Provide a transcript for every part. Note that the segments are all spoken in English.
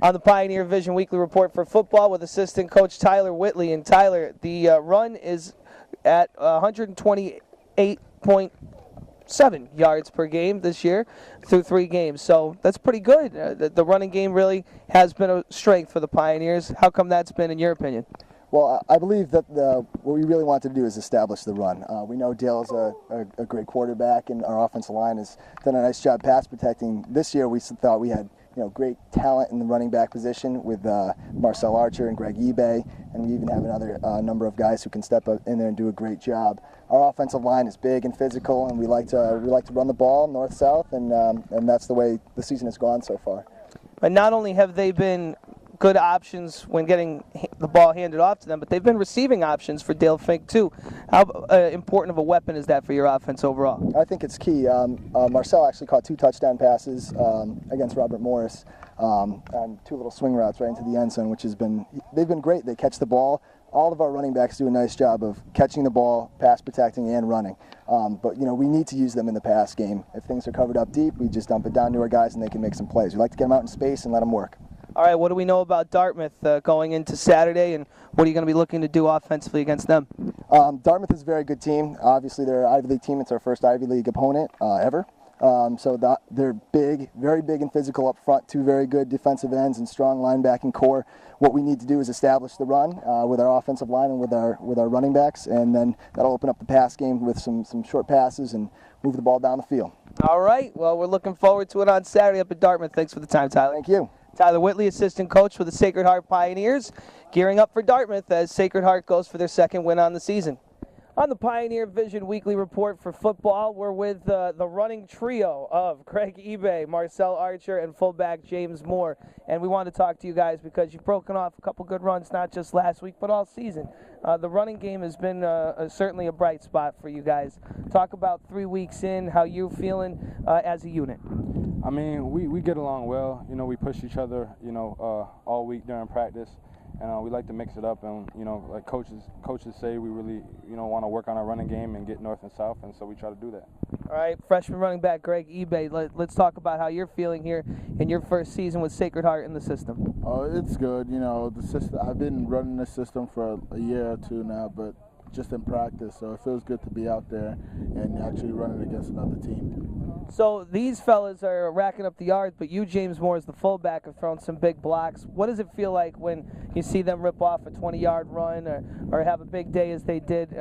On the Pioneer Vision Weekly Report for football with assistant coach Tyler Whitley. And Tyler, the run is at 128.7 yards per game this year through 3 games. So that's pretty good. The running game really has been a strength for the Pioneers. How come that's been, in your opinion? Well, I believe that what we really want to do is establish the run. We know Dale's a great quarterback, and our offensive line has done a nice job pass protecting. This year we thought we had great talent in the running back position with Marcel Archer and Greg eBay, and we even have another number of guys who can step up in there and do a great job. Our offensive line is big and physical, and we like to run the ball north-south, and that's the way the season has gone so far. But not only have they been good options when getting the ball handed off to them, but they've been receiving options for Dale Fink too. How important of a weapon is that for your offense overall? I think it's key. Marcel actually caught 2 touchdown passes against Robert Morris and 2 little swing routes right into the end zone, they've been great. They catch the ball. All of our running backs do a nice job of catching the ball, pass protecting, and running. But we need to use them in the pass game. If things are covered up deep, we just dump it down to our guys and they can make some plays. We like to get them out in space and let them work. All right, what do we know about Dartmouth going into Saturday, and what are you going to be looking to do offensively against them? Dartmouth is a very good team. Obviously, they're an Ivy League team. It's our first Ivy League opponent ever. They're big, very big and physical up front, 2 very good defensive ends and strong linebacking core. What we need to do is establish the run with our offensive line and with our running backs, and then that'll open up the pass game with some short passes and move the ball down the field. All right, well, we're looking forward to it on Saturday up at Dartmouth. Thanks for the time, Tyler. Thank you. Tyler Whitley, assistant coach for the Sacred Heart Pioneers, gearing up for Dartmouth as Sacred Heart goes for their 2nd win on the season. On the Pioneer Vision Weekly Report for football, we're with the running trio of Greg eBay, Marcel Archer, and fullback James Moore. And we want to talk to you guys because you've broken off a couple good runs, not just last week, but all season. The running game has been certainly a bright spot for you guys. Talk about 3 weeks in, how you're feeling as a unit. I mean, we get along well. We push each other, all week during practice. And we like to mix it up, and like coaches say, we really want to work on our running game and get north and south, and so we try to do that. All right, freshman running back Greg eBay. Let's talk about how you're feeling here in your first season with Sacred Heart in the system. Oh, it's good. The system. I've been running this system for a year or 2 now, but just in practice, so it feels good to be out there and actually running against another team. So these fellas are racking up the yards, but you, James Moore, as the fullback, have thrown some big blocks. What does it feel like when you see them rip off a 20-yard run or have a big day as they did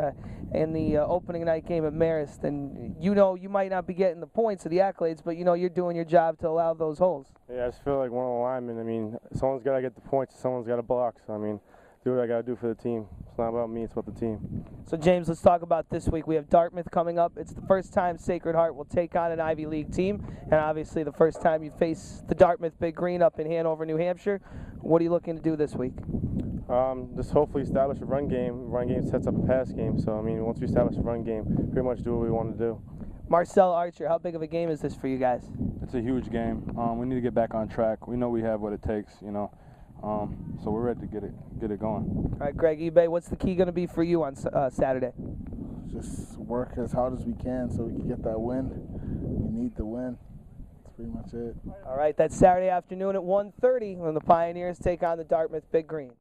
in the opening night game at Marist? And you might not be getting the points or the accolades, but you're doing your job to allow those holes. Yeah, I just feel like one of the linemen. I mean, someone's got to get the points, someone's got to block. So, I mean, do what I got to do for the team. It's not about me, it's about the team. So, James, let's talk about this week. We have Dartmouth coming up. It's the first time Sacred Heart will take on an Ivy League team, and obviously the first time you face the Dartmouth Big Green up in Hanover, New Hampshire. What are you looking to do this week? Just hopefully establish a run game. Run game sets up a pass game. So, I mean, once we establish a run game, pretty much do what we want to do. Marcel Archer, how big of a game is this for you guys? It's a huge game. We need to get back on track. We know we have what it takes, so we're ready to get it going. All right, Greg eBay, what's the key going to be for you on Saturday? Just work as hard as we can so we can get that win. We need the win. That's pretty much it. All right, that's Saturday afternoon at 1:30 when the Pioneers take on the Dartmouth Big Green.